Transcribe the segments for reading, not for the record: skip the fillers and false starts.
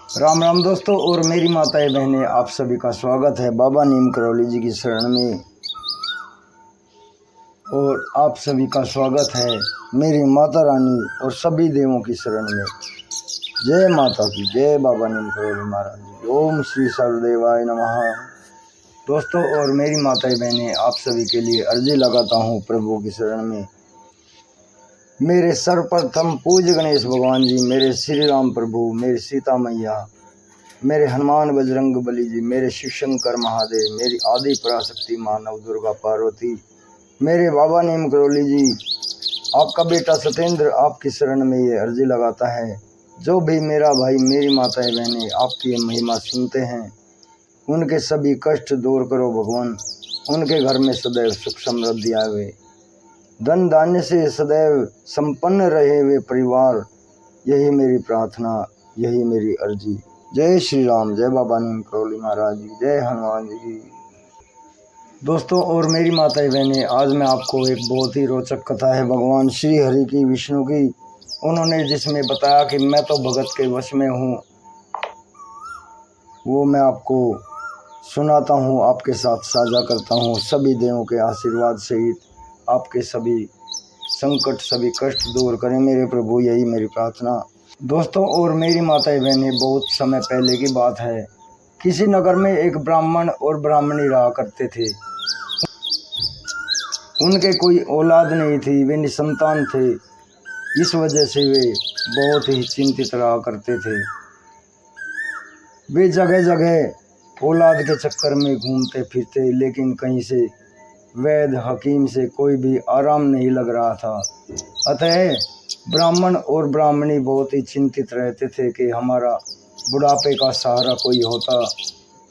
राम राम दोस्तों और मेरी माताएं बहनें, आप सभी का स्वागत है बाबा नीम करौली जी की शरण में। और आप सभी का स्वागत है मेरी माता रानी और सभी देवों की शरण में। जय माता की जय, बाबा नीम करौली महाराज जी। ओम श्री सर्वदेवाय नमः। दोस्तों और मेरी माताएं बहनें, आप सभी के लिए अर्जी लगाता हूँ प्रभु की शरण में। मेरे सर्वप्रथम पूज्य गणेश भगवान जी, मेरे श्री राम प्रभु, मेरी सीता मैया, मेरे हनुमान बजरंग बली जी, मेरे शिव शंकर महादेव, मेरी आदि पराशक्ति माँ नव दुर्गा पार्वती, मेरे बाबा नीम करौली जी, आपका बेटा सत्येंद्र आपकी शरण में ये अर्जी लगाता है। जो भी मेरा भाई मेरी माताएं बहनें आपकी ये महिमा सुनते हैं, उनके सभी कष्ट दूर करो भगवान। उनके घर में सदैव सुख समृद्धि आवे, धन धान्य से सदैव संपन्न रहे वे परिवार। यही मेरी प्रार्थना, यही मेरी अर्जी। जय श्री राम, जय बाबा नीम करौली महाराज जी, जय हनुमान जी। दोस्तों और मेरी माताएं बहनें, आज मैं आपको एक बहुत ही रोचक कथा है भगवान श्री हरि की, विष्णु की, उन्होंने जिसमें बताया कि मैं तो भगत के वश में हूँ, वो मैं आपको सुनाता हूँ, आपके साथ साझा करता हूँ। सभी देवों के आशीर्वाद सहित आपके सभी संकट, सभी कष्ट दूर करें मेरे प्रभु, यही मेरी प्रार्थना। दोस्तों और मेरी माताएं बहनें, बहुत समय पहले की बात है। किसी नगर में एक ब्राह्मण और ब्राह्मणी रहा करते थे। उनके कोई औलाद नहीं थी, वे निसंतान थे। इस वजह से वे बहुत ही चिंतित रहा करते थे। वे जगह जगह औलाद के चक्कर में घूमते फिरते, लेकिन कहीं से वैद्य हकीम से कोई भी आराम नहीं लग रहा था। अतः ब्राह्मण और ब्राह्मणी बहुत ही चिंतित रहते थे कि हमारा बुढ़ापे का सहारा कोई होता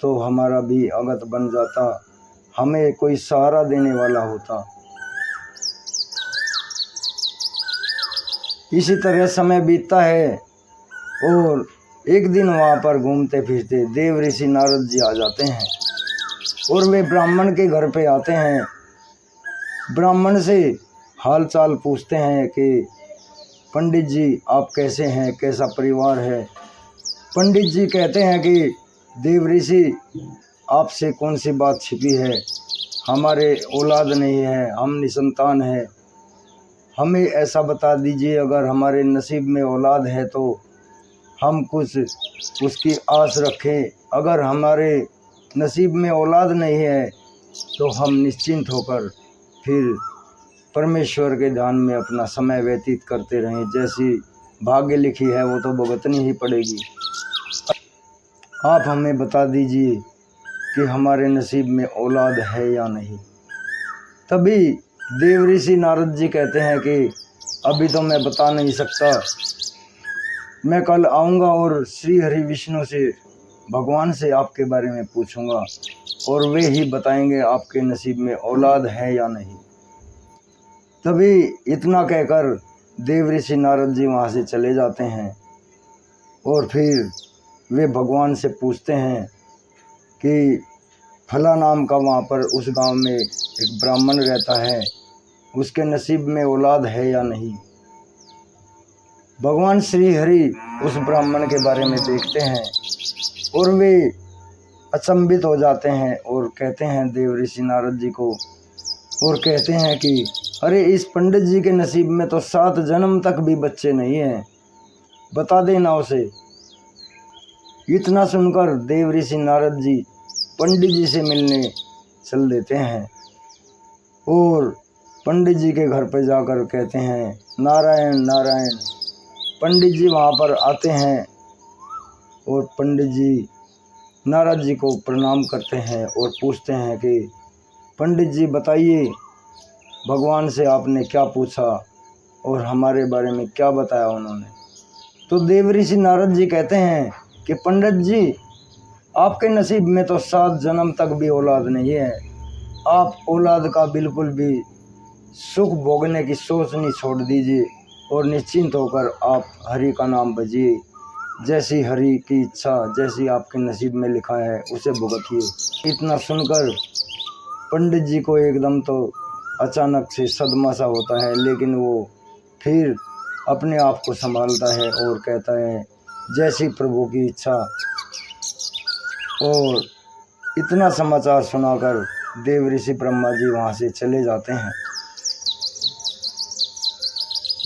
तो हमारा भी अगत बन जाता, हमें कोई सहारा देने वाला होता। इसी तरह समय बीतता है और एक दिन वहाँ पर घूमते फिरते देव ऋषि नारद जी आ जाते हैं और वे ब्राह्मण के घर पे आते हैं। ब्राह्मण से हाल चाल पूछते हैं कि पंडित जी आप कैसे हैं, कैसा परिवार है। पंडित जी कहते हैं कि देव ऋषि आपसे कौन सी बात छिपी है, हमारे औलाद नहीं है, हम निसंतान हैं, हमें ऐसा बता दीजिए, अगर हमारे नसीब में औलाद है तो हम कुछ उसकी आस रखें, अगर हमारे नसीब में औलाद नहीं है तो हम निश्चिंत होकर फिर परमेश्वर के ध्यान में अपना समय व्यतीत करते रहें। जैसी भाग्य लिखी है वो तो भुगतनी ही पड़ेगी। आप हमें बता दीजिए कि हमारे नसीब में औलाद है या नहीं। तभी देव ऋषि नारद जी कहते हैं कि अभी तो मैं बता नहीं सकता, मैं कल आऊँगा और श्री हरि विष्णु से, भगवान से आपके बारे में पूछूंगा और वे ही बताएंगे आपके नसीब में औलाद है या नहीं। तभी इतना कहकर देव ऋषि नारद जी वहाँ से चले जाते हैं और फिर वे भगवान से पूछते हैं कि फला नाम का वहाँ पर उस गांव में एक ब्राह्मण रहता है, उसके नसीब में औलाद है या नहीं। भगवान श्री हरि उस ब्राह्मण के बारे में देखते हैं और वे अचंभित हो जाते हैं और कहते हैं देव ऋषि नारद जी को, और कहते हैं कि अरे इस पंडित जी के नसीब में तो 7 जन्म तक भी बच्चे नहीं हैं, बता देना उसे। इतना सुनकर देव ऋषि नारद जी पंडित जी से मिलने चल देते हैं और पंडित जी के घर पर जाकर कहते हैं नारायण नारायण। पंडित जी वहाँ पर आते हैं और पंडित जी नारद जी को प्रणाम करते हैं और पूछते हैं कि पंडित जी बताइए, भगवान से आपने क्या पूछा और हमारे बारे में क्या बताया उन्होंने। तो देव ऋषि नारद जी कहते हैं कि पंडित जी आपके नसीब में तो 7 जन्म तक भी औलाद नहीं है, आप औलाद का बिल्कुल भी सुख भोगने की सोचनी छोड़ दीजिए और निश्चिंत होकर आप हरि का नाम भजिए। जैसी हरि की इच्छा, जैसी आपके नसीब में लिखा है उसे भुगतिए। इतना सुनकर पंडित जी को एकदम तो अचानक से सदमा सा होता है, लेकिन वो फिर अपने आप को संभालता है और कहता है जैसी प्रभु की इच्छा। और इतना समाचार सुनाकर देव ऋषि ब्रह्मा जी वहाँ से चले जाते हैं।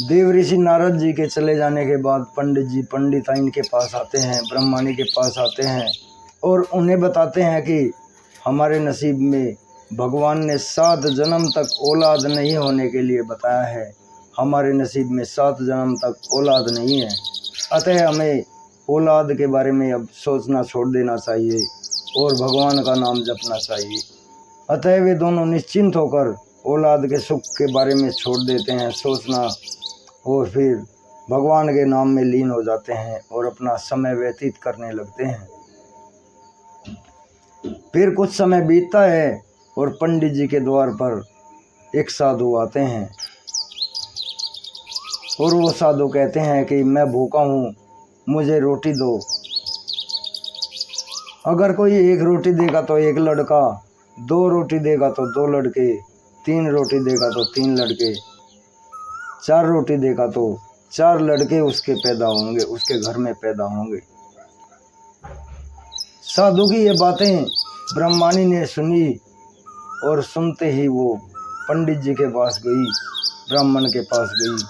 देव ऋषि नारद जी के चले जाने के बाद पंडित जी पंडिताइन के पास आते हैं, ब्रह्माणी के पास आते हैं और उन्हें बताते हैं कि हमारे नसीब में भगवान ने 7 जन्म तक औलाद नहीं होने के लिए बताया है। हमारे नसीब में 7 जन्म तक औलाद नहीं है, अतः हमें औलाद के बारे में अब सोचना छोड़ देना चाहिए और भगवान का नाम जपना चाहिए। अतः वे दोनों निश्चिंत होकर औलाद के सुख के बारे में छोड़ देते हैं सोचना और फिर भगवान के नाम में लीन हो जाते हैं और अपना समय व्यतीत करने लगते हैं। फिर कुछ समय बीतता है और पंडित जी के द्वार पर एक साधु आते हैं और वो साधु कहते हैं कि मैं भूखा हूँ, मुझे रोटी दो। अगर कोई 1 रोटी देगा तो 1 लड़का, 2 रोटी देगा तो 2 लड़के, 3 रोटी देगा तो 3 लड़के, 4 रोटी देगा तो 4 लड़के उसके पैदा होंगे, उसके घर में पैदा होंगे। साधु की ये बातें ब्रह्माणी ने सुनी और सुनते ही वो पंडित जी के पास गई, ब्राह्मण के पास गई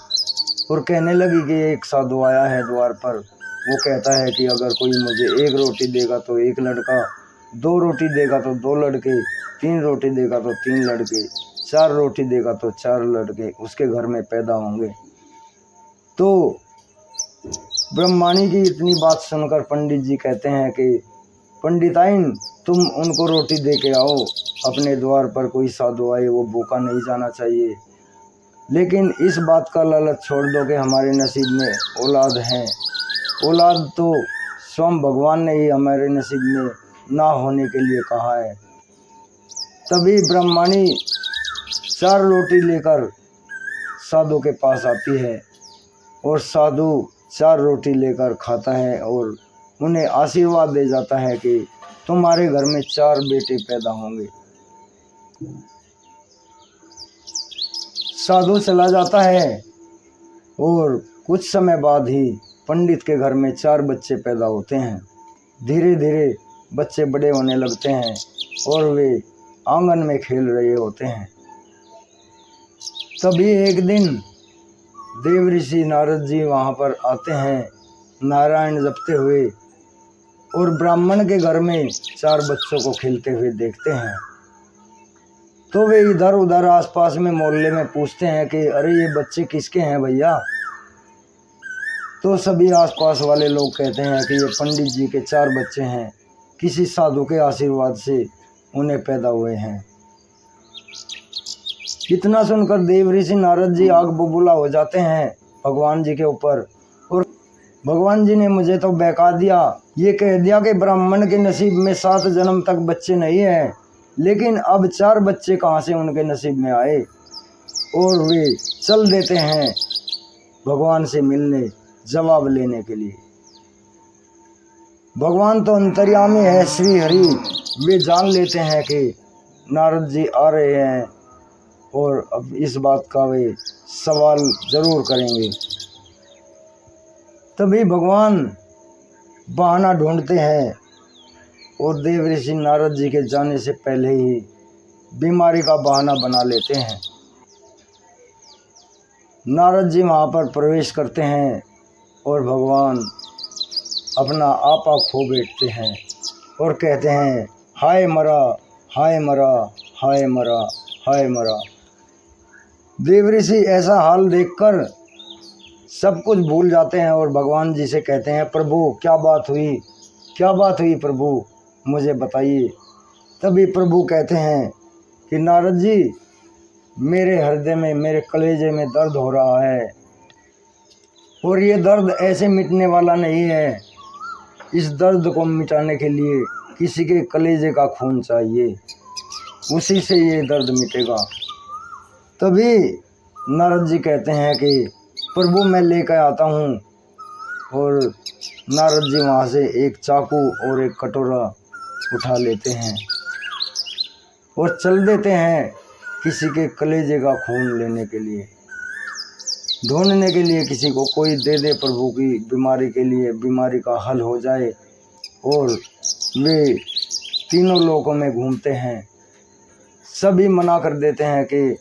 और कहने लगी कि एक साधु आया है द्वार पर। वो कहता है कि अगर कोई मुझे 1 रोटी देगा तो 1 लड़का, 2 रोटी देगा तो 2 लड़के, 3 रोटी देगा तो 3 लड़के, 4 रोटी देगा तो 4 लड़के उसके घर में पैदा होंगे। तो ब्रह्माणी की इतनी बात सुनकर पंडित जी कहते हैं कि पंडिताइन तुम उनको रोटी दे के आओ, अपने द्वार पर कोई साधु आए वो भूखा नहीं जाना चाहिए, लेकिन इस बात का लालच छोड़ दो कि हमारे नसीब में औलाद हैं। औलाद तो स्वयं भगवान ने ही हमारे नसीब में ना होने के लिए कहा है। तभी ब्रह्माणी 4 रोटी लेकर साधु के पास आती है और साधु 4 रोटी लेकर खाता है और उन्हें आशीर्वाद दे जाता है कि तुम्हारे घर में 4 बेटे पैदा होंगे। साधु चला जाता है और कुछ समय बाद ही पंडित के घर में 4 बच्चे पैदा होते हैं। धीरे धीरे बच्चे बड़े होने लगते हैं और वे आंगन में खेल रहे होते हैं। तभी एक दिन देव ऋषि नारद जी वहाँ पर आते हैं नारायण जपते हुए और ब्राह्मण के घर में 4 बच्चों को खेलते हुए देखते हैं। तो वे इधर उधर आसपास में मोहल्ले में पूछते हैं कि अरे ये बच्चे किसके हैं भैया। तो सभी आसपास वाले लोग कहते हैं कि ये पंडित जी के 4 बच्चे हैं, किसी साधु के आशीर्वाद से उन्हें पैदा हुए हैं। इतना सुनकर देव ऋषि नारद जी आग बबूला हो जाते हैं भगवान जी के ऊपर और भगवान जी ने मुझे तो बहका दिया, ये कह दिया कि ब्राह्मण के नसीब में 7 जन्म तक बच्चे नहीं हैं, लेकिन अब 4 बच्चे कहाँ से उनके नसीब में आए। और वे चल देते हैं भगवान से मिलने, जवाब लेने के लिए। भगवान तो अंतर्यामी है श्री हरि, वे जान लेते हैं कि नारद जी आ रहे हैं और अब इस बात का वे सवाल जरूर करेंगे। तभी भगवान बहाना ढूंढते हैं और देव ऋषि नारद जी के जाने से पहले ही बीमारी का बहाना बना लेते हैं। नारद जी वहाँ पर प्रवेश करते हैं और भगवान अपना आपा खो बैठते हैं और कहते हैं हाय मरा, हाय मरा, हाय मरा, हाय मरा। देव ऋषि ऐसा हाल देखकर सब कुछ भूल जाते हैं और भगवान जी से कहते हैं प्रभु क्या बात हुई, क्या बात हुई प्रभु, मुझे बताइए। तभी प्रभु कहते हैं कि नारद जी मेरे हृदय में, मेरे कलेजे में दर्द हो रहा है और ये दर्द ऐसे मिटने वाला नहीं है। इस दर्द को मिटाने के लिए किसी के कलेजे का खून चाहिए, उसी से ये दर्द मिटेगा। तभी नारद जी कहते हैं कि प्रभु मैं लेकर आता हूँ। और नारद जी वहाँ से एक चाकू और एक कटोरा उठा लेते हैं और चल देते हैं किसी के कलेजे का खून लेने के लिए। ढूंढने के लिए किसी को कोई दे दे प्रभु की बीमारी के लिए, बीमारी का हल हो जाए। और वे तीनों लोकों में घूमते हैं। सभी मना कर देते हैं कि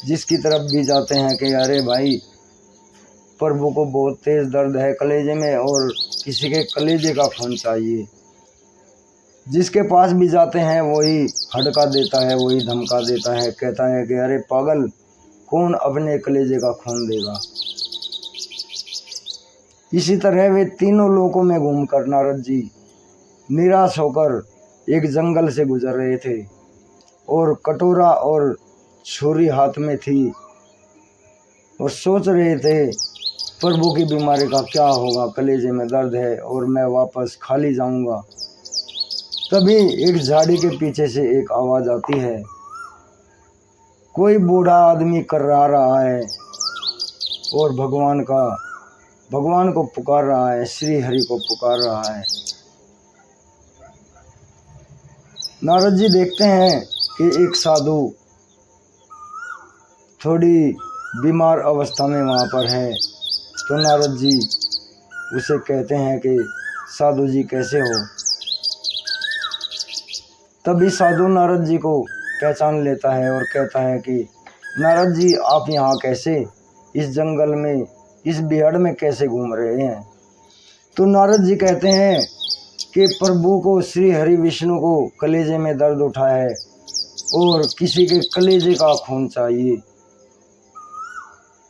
जिसकी तरफ भी जाते हैं कि अरे भाई प्रभु को बहुत तेज़ दर्द है कलेजे में और किसी के कलेजे का खून चाहिए। जिसके पास भी जाते हैं वही हड़का देता है, वही धमका देता है, कहता है कि अरे पागल, कौन अपने कलेजे का खून देगा। इसी तरह वे तीनों लोकों में घूमकर नारद जी निराश होकर एक जंगल से गुजर रहे थे और कटोरा और छुरी हाथ में थी और सोच रहे थे प्रभु की बीमारी का क्या होगा, कलेजे में दर्द है और मैं वापस खाली जाऊंगा। तभी एक झाड़ी के पीछे से एक आवाज़ आती है। कोई बूढ़ा आदमी कर्रा रहा है और भगवान को पुकार रहा है, श्री हरि को पुकार रहा है। नारद जी देखते हैं कि एक साधु थोड़ी बीमार अवस्था में वहाँ पर है। तो नारद जी उसे कहते हैं कि साधु जी कैसे हो। तभी साधु नारद जी को पहचान लेता है और कहता है कि नारद जी आप यहाँ कैसे, इस जंगल में, इस बिहड़ में कैसे घूम रहे हैं। तो नारद जी कहते हैं कि प्रभु को, श्री हरि विष्णु को कलेजे में दर्द उठा है और किसी के कलेजे का खून चाहिए,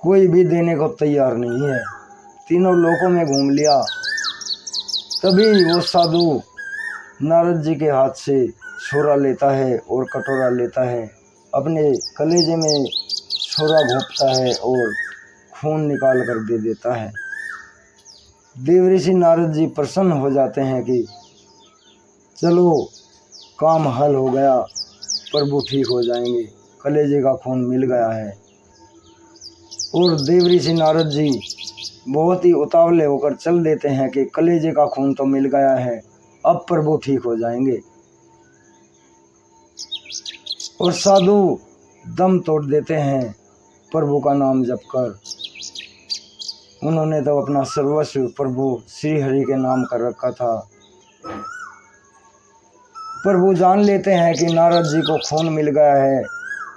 कोई भी देने को तैयार नहीं है। तीनों लोकों में घूम लिया। तभी वो साधु नारद जी के हाथ से छोरा लेता है और कटोरा लेता है, अपने कलेजे में छोरा घोंपता है और खून निकाल कर दे देता है। देवऋषि नारद जी प्रसन्न हो जाते हैं कि चलो काम हल हो गया, प्रभु ठीक हो जाएंगे, कलेजे का खून मिल गया है। और देवऋषि नारद जी बहुत ही उतावले होकर चल देते हैं कि कलेजे का खून तो मिल गया है, अब प्रभु ठीक हो जाएंगे। और साधु दम तोड़ देते हैं प्रभु का नाम जपकर। उन्होंने तो अपना सर्वस्व प्रभु श्री हरि के नाम कर रखा था। प्रभु जान लेते हैं कि नारद जी को खून मिल गया है,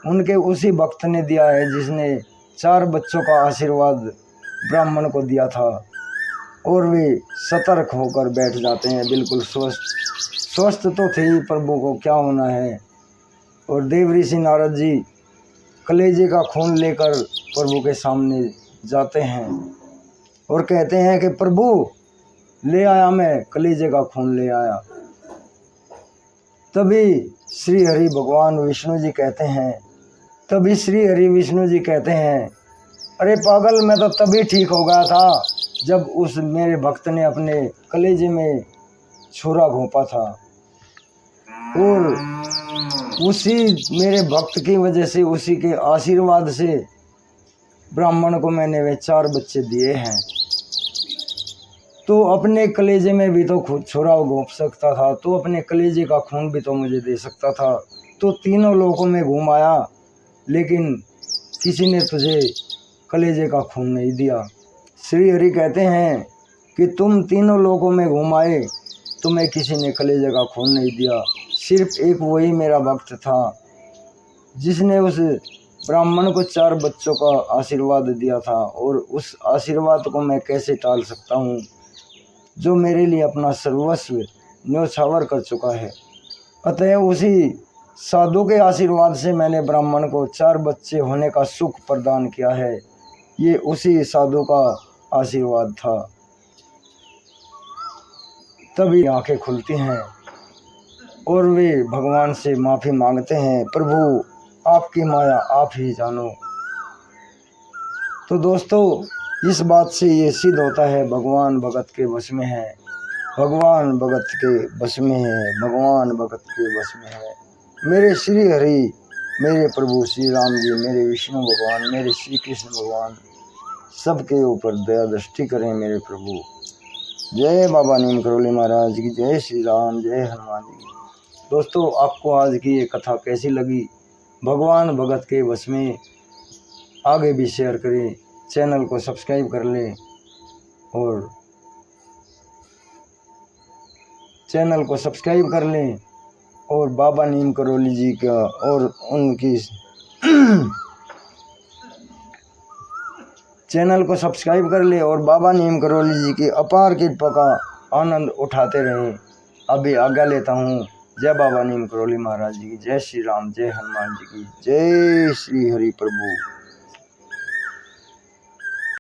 उनके उसी भक्त ने दिया है जिसने 4 बच्चों का आशीर्वाद ब्राह्मण को दिया था। और वे सतर्क होकर बैठ जाते हैं, बिल्कुल स्वस्थ तो थे ही, प्रभु को क्या होना है। और देवऋषि नारद जी कलेजे का खून लेकर प्रभु के सामने जाते हैं और कहते हैं कि प्रभु ले आया, मैं कलेजे का खून ले आया। तभी श्री हरि भगवान विष्णु जी कहते हैं अरे पागल, मैं तो तभी ठीक हो गया था जब उस मेरे भक्त ने अपने कलेजे में छुरा घोंपा था और उसी मेरे भक्त की वजह से, उसी के आशीर्वाद से ब्राह्मण को मैंने वे 4 बच्चे दिए हैं। तो अपने कलेजे में भी तो खुद छुरा घोंप सकता था, तो अपने कलेजे का खून भी तो मुझे दे सकता था। तो तीनों लोकों में घूम आया, लेकिन किसी ने तुझे कलेजे का खून नहीं दिया। श्री हरि कहते हैं कि तुम तीनों लोकों में घूम आए, तुम्हें किसी ने कलेजे का खून नहीं दिया, सिर्फ एक वही मेरा भक्त था जिसने उस ब्राह्मण को 4 बच्चों का आशीर्वाद दिया था। और उस आशीर्वाद को मैं कैसे टाल सकता हूँ, जो मेरे लिए अपना सर्वस्व न्योछावर कर चुका है। अतः उसी साधु के आशीर्वाद से मैंने ब्राह्मण को 4 बच्चे होने का सुख प्रदान किया है। ये उसी साधु का आशीर्वाद था। तभी आंखें खुलती हैं और वे भगवान से माफ़ी मांगते हैं, प्रभु आपकी माया आप ही जानो। तो दोस्तों, इस बात से ये सिद्ध होता है भगवान भगत के वश में है, भगवान भगत के वश में है, भगवान भगत के वश में है। मेरे श्री हरि, मेरे प्रभु श्री राम जी, मेरे विष्णु भगवान, मेरे श्री कृष्ण भगवान सबके ऊपर दया दृष्टि करें मेरे प्रभु। जय बाबा नीम करोली महाराज की जय, श्री राम, जय हनुमान जी। दोस्तों, आपको आज की ये कथा कैसी लगी? भगवान भगत के वश में आगे भी शेयर करें, चैनल को सब्सक्राइब कर ले और चैनल को सब्सक्राइब कर लें और बाबा नीम करौली जी का और उनकी चैनल को सब्सक्राइब कर ले और बाबा नीम करौली जी की अपार कृपा का आनंद उठाते रहें। अभी आज्ञा लेता हूँ। जय बाबा नीम करौली महाराज जी की, जय श्री राम, जय हनुमान जी की, जय श्री हरि प्रभु।